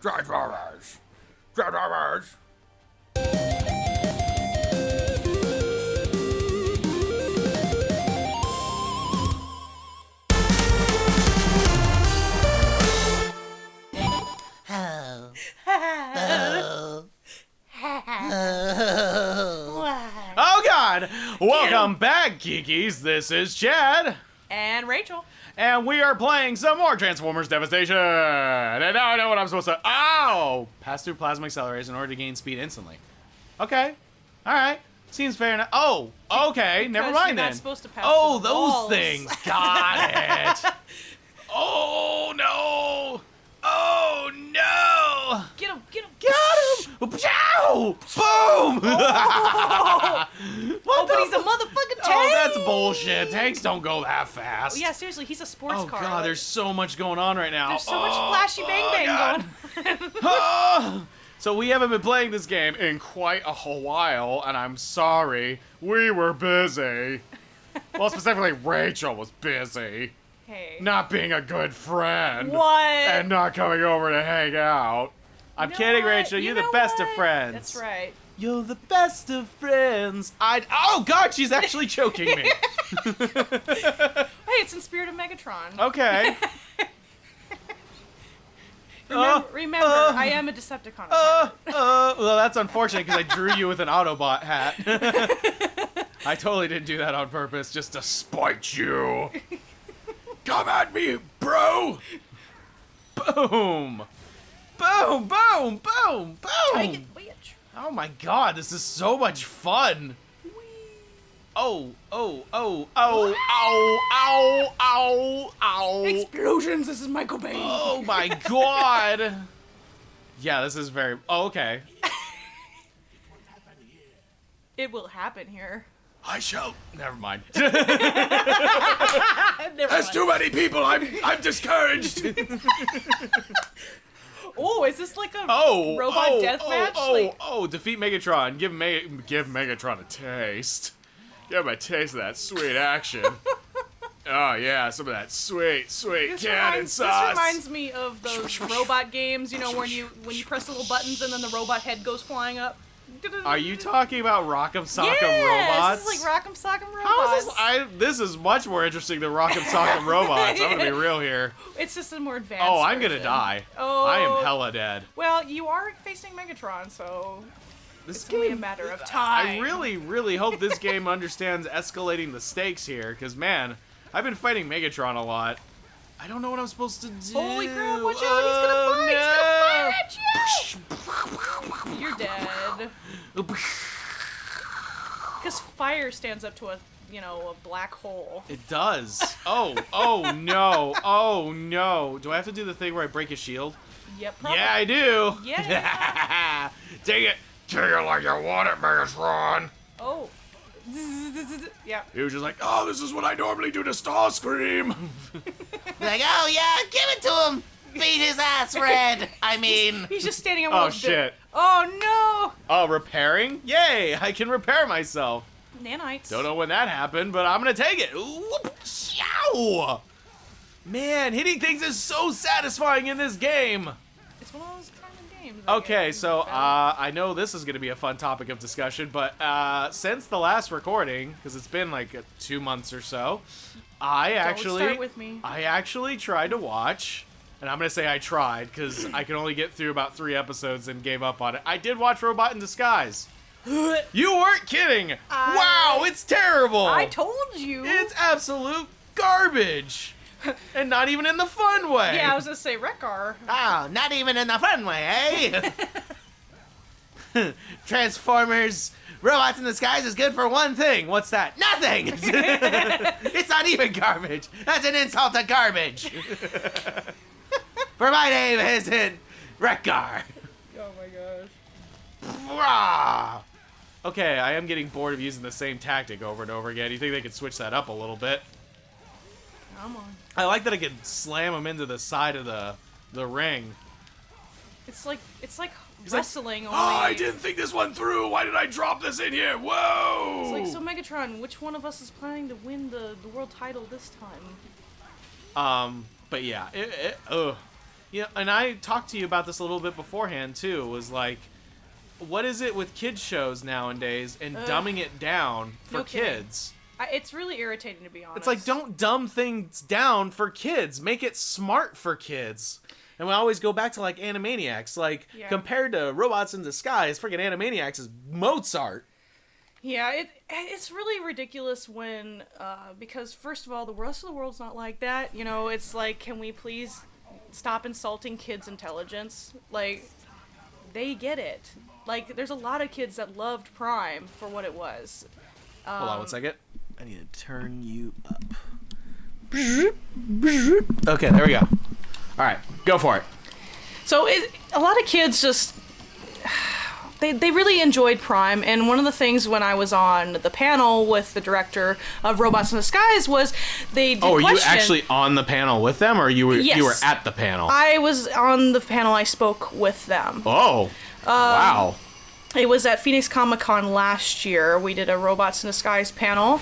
Transformers. Transformers. Oh God! Welcome back, Geekies. This is Chad. And Rachel. And we are playing some more Transformers Devastation. And now I know what I'm supposed to... Ow! Pass through plasma accelerators in order to gain speed instantly. Okay. Alright. Seems fair enough. Oh, okay. Never mind then. Not supposed to pass those walls. things. Got it. Oh, no. Oh, no. Get him, get him. Got him. Pow! Boom! Oh, but he's a motherfucking tank. Oh, that's bullshit. Tanks don't go that fast. Yeah, seriously, he's a sports car. Oh, God, there's so much going on right now. There's so much flashy bang bang going on. So we haven't been playing this game in quite a while, and I'm sorry. We were busy. Well, specifically, Rachel was busy. Hey. Not being a good friend. What? And not coming over to hang out. I'm kidding, Rachel. You're the best of friends. That's right. You're the best of friends. Oh, God, she's actually choking me. Hey, it's in spirit of Megatron. Okay. Remember, I am a Decepticon. Well, that's unfortunate because I drew you with an Autobot hat. I totally didn't do that on purpose, just to spite you. Come at me, bro! Boom! Boom, boom, boom, Take boom! it, bitch. Oh my God, this is so much fun! Oh, oh, oh, oh, ow, ow, ow, ow! Explosions, this is Michael Bay. Oh my God! Yeah, this is very... Oh, okay. It will happen here. I shall... Never mind. Never There's too many people, I'm discouraged! Oh, is this like a Oh, robot deathmatch? Defeat Megatron. Give Megatron a taste. Give him a taste of that sweet action. Oh yeah, some of that sweet cannon sauce. This reminds me of those robot games, you know, when you press the little buttons and then the robot head goes flying up. Are you talking about Rock'em Sock'em yeah, Robots? This is like Rock'em Sock'em Robots. How is this? This is much more interesting than Rock'em Sock'em Robots. I'm gonna be real here. It's just a more advanced Oh, I'm gonna version. die. Oh. I am hella dead. Well, you are facing Megatron, so This it's only a matter of time. I really, really hope this game understands escalating the stakes here, because, man, I've been fighting Megatron a lot. I don't know what I'm supposed to do. Holy crap, watch out, he's gonna fire! He's gonna fire at you! You're dead. Because fire stands up to a black hole. It does. Oh no. Oh, no. Do I have to do the thing where I break his shield? Yep, probably. Yeah, I do. Yeah. Take it. Take it like you want it, Megatron. Oh. Yeah. He was just like, oh, this is what I normally do to Starscream. Like, oh yeah, give it to him. Beat his ass, Red. I mean, He's just standing on Oh, one shit. Oh, no. Oh, repairing? Yay, I can repair myself. Nanites. Don't know when that happened, but I'm gonna take it. Whoop, yow! Man, hitting things is so satisfying in this game. It's one of those kind of games. I Okay, guess. so I know this is gonna be a fun topic of discussion, but since the last recording, because it's been like 2 months or so, Don't start with me. I actually tried to watch. And I'm going to say I tried, because I could only get through about 3 episodes and gave up on it. I did watch Robot in Disguise. You weren't kidding! Wow, it's terrible! I told you! It's absolute garbage! And not even in the fun way! Yeah, I was going to say wreck-gar. oh, not even in the fun way, eh? Transformers, Robots in Disguise is good for one thing. What's that? Nothing! It's not even garbage. That's an insult to garbage. For my name isn't wreck-gar. Oh my gosh. Rah! Okay, I am getting bored of using the same tactic over and over again. You think they could switch that up a little bit? Come on. I like that I can slam them into the side of the ring. It's like He's wrestling like, only. oh, I didn't think this one through. Why did I drop this in here? Whoa! It's like, so Megatron, which one of us is planning to win the world title this time? But yeah, Yeah, and I talked to you about this a little bit beforehand too. Was like, what is it with kids shows nowadays and dumbing it down for No kidding. kids? It's really irritating, to be honest. It's like, don't dumb things down for kids. Make it smart for kids. And we always go back to like Animaniacs. Like compared to Robots in Disguise, freaking Animaniacs is Mozart. Yeah, it's really ridiculous when because first of all, the rest of the world's not like that. You know, it's like, can we please stop insulting kids' intelligence? Like, they get it. Like, there's a lot of kids that loved Prime for what it was. Hold on one second. I need to turn you up. Okay, there we go. All right, go for it. So a lot of kids just they really enjoyed Prime, and one of the things when I was on the panel with the director of Robots in Disguise was they did were you question. actually on the panel with them, or you were Yes. at the panel? I was on the panel. I spoke with them. Oh, wow. It was at Phoenix Comic-Con last year. We did a Robots in Disguise panel.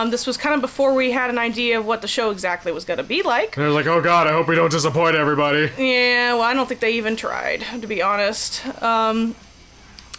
This was kind of before we had an idea of what the show exactly was going to be like. They're like, oh god, I hope we don't disappoint everybody. Yeah, well, I don't think they even tried, to be honest.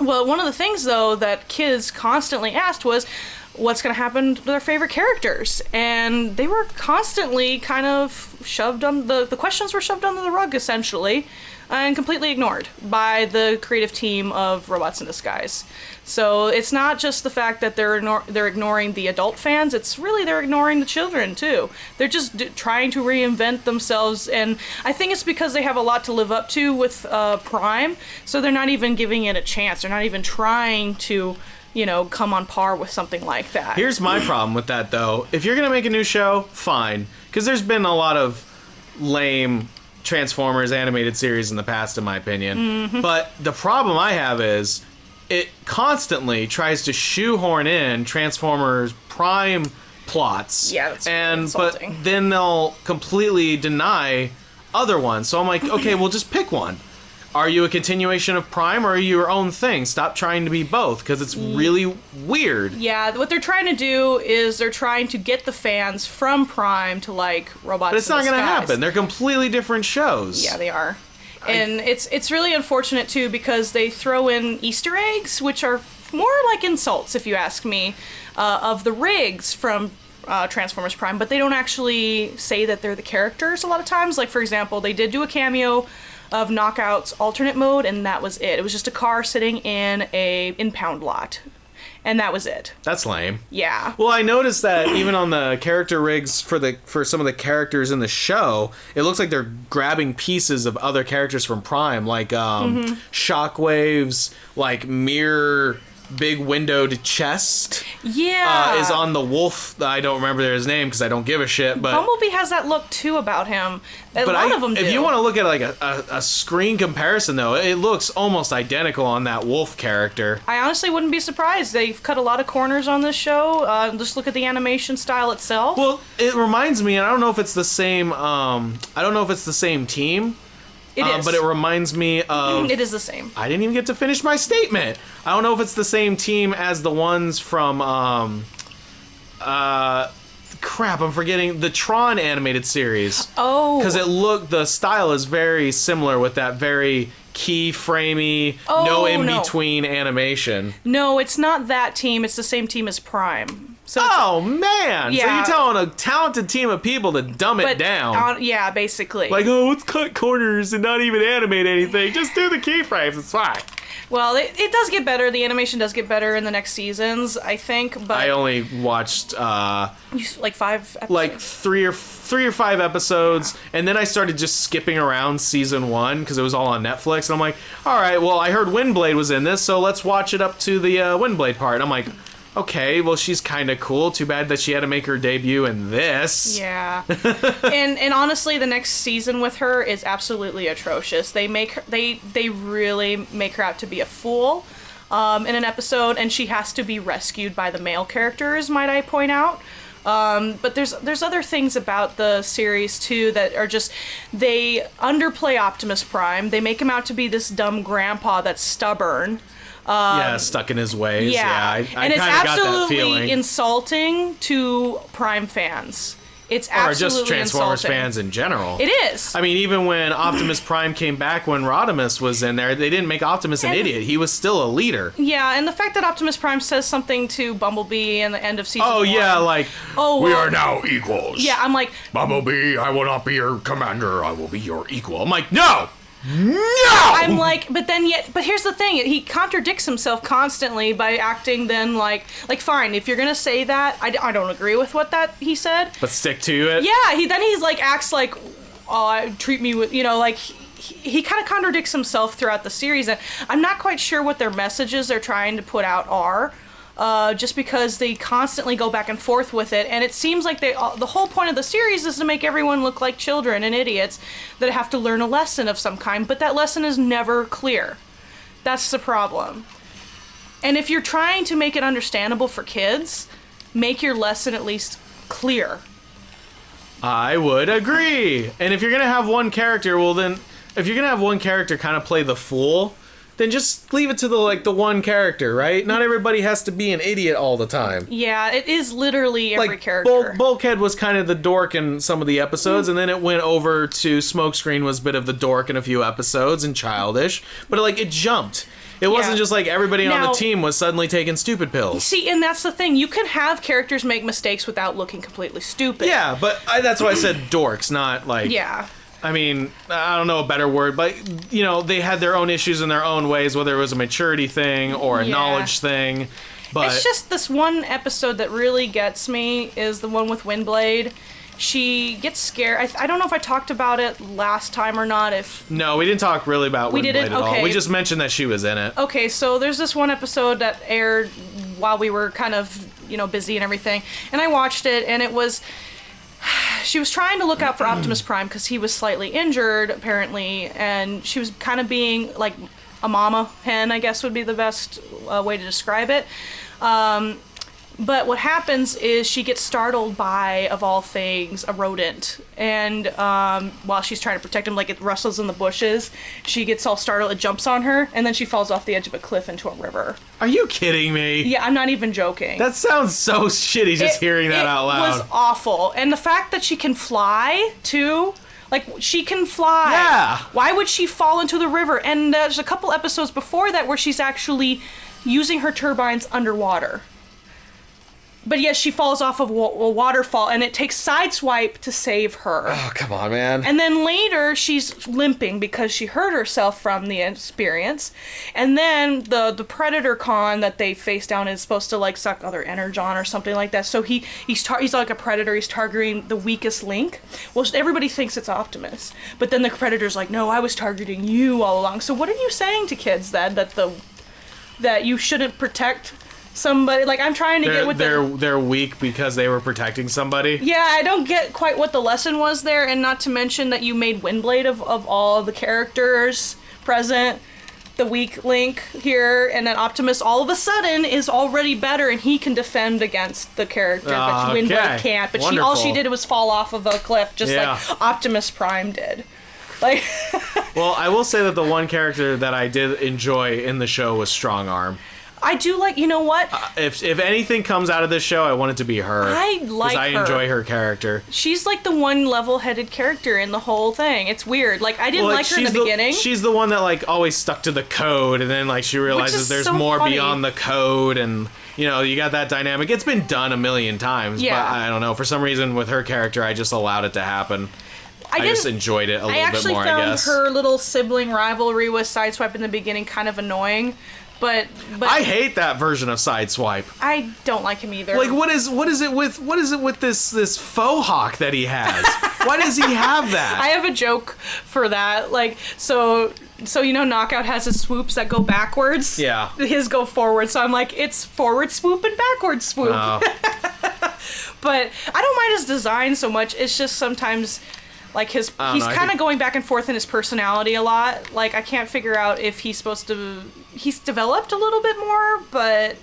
Well, one of the things, though, that kids constantly asked was, what's going to happen to their favorite characters? And they were constantly kind of shoved on, the questions were shoved under the rug, essentially, and completely ignored by the creative team of Robots in Disguise. So it's not just the fact that they're ignoring the adult fans, it's really they're ignoring the children too. They're just trying to reinvent themselves, and I think it's because they have a lot to live up to with Prime, so they're not even giving it a chance. They're not even trying to, you know, come on par with something like that. Here's my problem with that, though. If you're going to make a new show, fine. Because there's been a lot of lame Transformers animated series in the past, in my opinion. Mm-hmm. But the problem I have is it constantly tries to shoehorn in Transformers Prime plots. Yeah, that's really insulting. But then they'll completely deny other ones. So I'm like, okay, well, just pick one. Are you a continuation of Prime, or are you your own thing? Stop trying to be both, because it's really weird. Yeah, what they're trying to do is they're trying to get the fans from Prime to like Robots in Disguise. But it's not going to happen. They're completely different shows. Yeah, they are. And it's really unfortunate, too, because they throw in Easter eggs, which are more like insults, if you ask me, of the rigs from Transformers Prime, but they don't actually say that they're the characters a lot of times. Like, for example, they did do a cameo of Knockout's alternate mode, and that was it. It was just a car sitting in a impound lot, and that was it. That's lame. Yeah. Well, I noticed that even on the character rigs for some of the characters in the show, it looks like they're grabbing pieces of other characters from Prime, like Shockwave's like mirror big windowed chest. Yeah. Is on the wolf. I don't remember his name because I don't give a shit. But Bumblebee has that look too about him. A lot of them do. If you want to look at like a screen comparison, though, it looks almost identical on that wolf character. I honestly wouldn't be surprised. They've cut a lot of corners on this show. Just look at the animation style itself. Well, it reminds me, and I don't know if it's the same. I don't know if it's the same team. It is. But it reminds me of... It is the same. I didn't even get to finish my statement. I don't know if it's the same team as the ones from... crap, I'm forgetting. The Tron animated series. Oh. Because the style is very similar with that very keyframey, no in-between animation. No, it's not that team. It's the same team as Prime. So man! Yeah. So you're telling a talented team of people to dumb it down. Yeah, basically. Like, let's cut corners and not even animate anything. Just do the keyframes. It's fine. Well, it does get better. The animation does get better in the next seasons, I think. But I only watched like 5 episodes? like three or 5 episodes, and then I started just skipping around season 1 because it was all on Netflix. And I'm like, all right, well, I heard Windblade was in this, so let's watch it up to the Windblade part. And I'm like, okay, well, she's kind of cool. Too bad that she had to make her debut in this. Yeah. and honestly, the next season with her is absolutely atrocious. They really make her out to be a fool in an episode, and she has to be rescued by the male characters, might I point out. But there's other things about the series too that are just, they underplay Optimus Prime. They make him out to be this dumb grandpa that's stubborn. Stuck in his ways. Yeah, I and it's kind of got that absolutely feeling. insulting to Prime fans. It's Or absolutely just Transformers insulting. fans in general. It is. I mean, even when Optimus Prime came back when Rodimus was in there, they didn't make Optimus an idiot. He was still a leader. Yeah, and the fact that Optimus Prime says something to Bumblebee in the end of season 1. Yeah, like, Oh, we well- are now equals. Yeah, I'm like, Bumblebee, I will not be your commander. I will be your equal. I'm like, no! No! I'm like, but here's the thing. He contradicts himself constantly by acting then like fine, if you're going to say that, I don't agree with what that he said. But stick to it. Yeah, he's like, acts like, oh, treat me with, like, he kind of contradicts himself throughout the series, and I'm not quite sure what their messages they're trying to put out are. Just because they constantly go back and forth with it, and it seems like the whole point of the series is to make everyone look like children and idiots that have to learn a lesson of some kind, but that lesson is never clear. That's the problem. And if you're trying to make it understandable for kids, make your lesson at least clear. I would agree. And if you're going to have one character, well then, if you're going to have one character kind of play the fool, then just leave it to the one character, right? Not everybody has to be an idiot all the time. Yeah, it is literally every Like, character. Bulkhead was kind of the dork in some of the episodes, and then it went over to Smokescreen was a bit of the dork in a few episodes and childish, but it jumped. It wasn't just like everybody on the Now- team was suddenly taking stupid pills. See, and that's the thing. You can have characters make mistakes without looking completely stupid. Yeah, but that's why I said dorks, not like... Yeah. I mean, I don't know a better word, but, they had their own issues in their own ways, whether it was a maturity thing or a Yeah. knowledge thing. But It's just this one episode that really gets me is the one with Windblade. She gets scared. I don't know if I talked about it last time or not. no, we didn't talk really about We Windblade didn't? at all. Okay. We just mentioned that she was in it. Okay, so there's this one episode that aired while we were kind of, busy and everything. And I watched it, and it was... She was trying to look out for Optimus Prime because he was slightly injured, apparently, and she was kind of being like a mama hen, I guess would be the best way to describe it. But what happens is she gets startled by, of all things, a rodent. And while she's trying to protect him, like it rustles in the bushes, she gets all startled, it jumps on her, and then she falls off the edge of a cliff into a river. Are you kidding me? Yeah, I'm not even joking. That sounds so shitty just hearing that out loud. It was awful. And the fact that she can fly, too... Like, she can fly. Yeah. Why would she fall into the river? And there's a couple episodes before that where she's actually using her turbines underwater. But yes, she falls off of a waterfall, and it takes Sideswipe to save her. Oh, come on, man. And then later, she's limping because she hurt herself from the experience. And then the Predator-con that they face down is supposed to, suck other energon or something like that. So he's like a predator. He's targeting the weakest link. Well, everybody thinks it's Optimus. But then the Predator's like, no, I was targeting you all along. So what are you saying to kids then? That you shouldn't protect... somebody, I'm trying to get with they're weak because they were protecting somebody. Yeah, I don't get quite what the lesson was there, and not to mention that you made Windblade of all the characters present, the weak link here, and then Optimus all of a sudden is already better, and he can defend agast the character, but Windblade can't. But all she did was fall off of a cliff, just like Optimus Prime did. Well, I will say that the one character that I did enjoy in the show was Strong Arm. I do you know what? If anything comes out of this show, I want it to be her. I like her. Because I enjoy her character. She's the one level-headed character in the whole thing. It's weird. I didn't like her in the beginning. She's the one that always stuck to the code, and then she realizes there's so more funny. beyond the code, and you got that dynamic. It's been done a million times, Yeah. but I don't know. For some reason, with her character, I just allowed it to happen. I just enjoyed it a little bit more, I guess. I actually found her little sibling rivalry with Sideswipe in the beginning kind of annoying. But I hate that version of Sideswipe. I don't like him either. What is it with this faux hawk that he has? Why does he have that? I have a joke for that. So Knockout has his swoops that go backwards. Yeah. His go forward. So I'm it's forward swoop and backward swoop. Oh. But I don't mind his design so much. It's just sometimes he's kind of going back and forth in his personality a lot. I can't figure out if he's developed a little bit more, but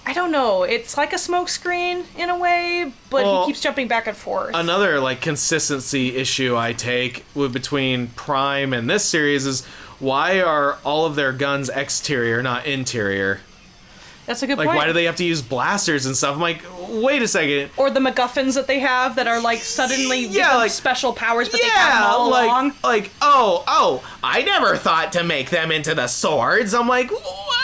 I don't know. It's like a smokescreen in a way, but he keeps jumping back and forth. Another consistency issue I take between Prime and this series is why are all of their guns exterior, not interior? That's a good point. Why do they have to use blasters and stuff? I'm wait a second. Or the MacGuffins that they have that are like suddenly give them special powers, but they have them all along. I never thought to make them into the swords. I'm like, what?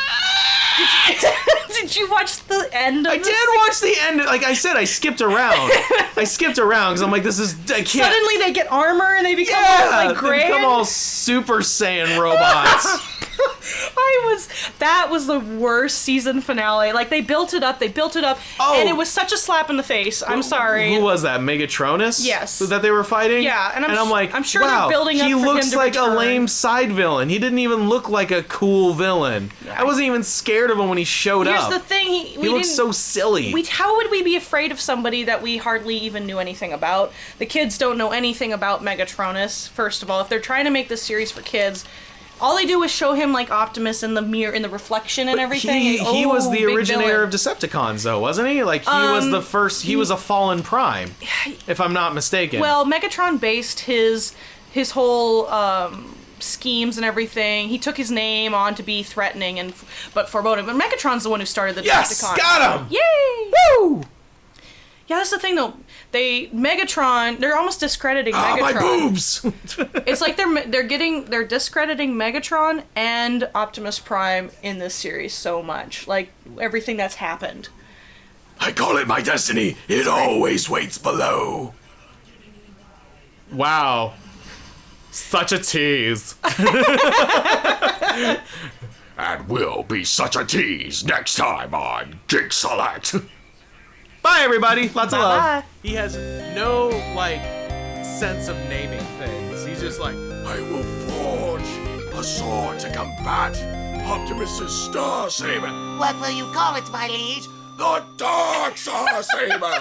Did you watch the end of I did watch the end. Like I said, I skipped around. Because I'm like, I can't. Suddenly they get armor and they become all gray. They become all Super Saiyan robots. That was the worst season finale. Like they built it up, and it was such a slap in the face. I'm sorry. Who was that? Megatronus? Yes. That they were fighting? Yeah, and I'm like, I'm sure wow, they're building up for him to he looks like return. a lame side villain. He didn't even look like a cool villain. Yeah. I wasn't even scared of him when he showed up. Here's the thing, he looked so silly. How would we be afraid of somebody that we hardly even knew anything about? The kids don't know anything about Megatronus, first of all. If they're trying to make this series for kids, all they do is show him like Optimus in the mirror, in the reflection and everything. He was the big originator villain. of Decepticons, though, wasn't he? Like, he was the first, he was a fallen prime, if I'm not mistaken. Well, Megatron based his whole schemes and everything. He took his name on to be threatening but foreboding. But Megatron's the one who started the Decepticons. Got him! Yay! Woo! Yeah, that's the thing though. Megatron, they're almost discrediting Megatron. My boobs! It's like they're discrediting Megatron and Optimus Prime in this series so much. Like everything that's happened. I call it my destiny. It always waits below. Wow. Such a tease. And will be such a tease next time on Geek Select. Bye, everybody. Lots of love. Bye. He has no, sense of naming things. He's just like, I will forge a sword to combat Optimus's Star Saber. What will you call it, my liege? The Dark Star Saber.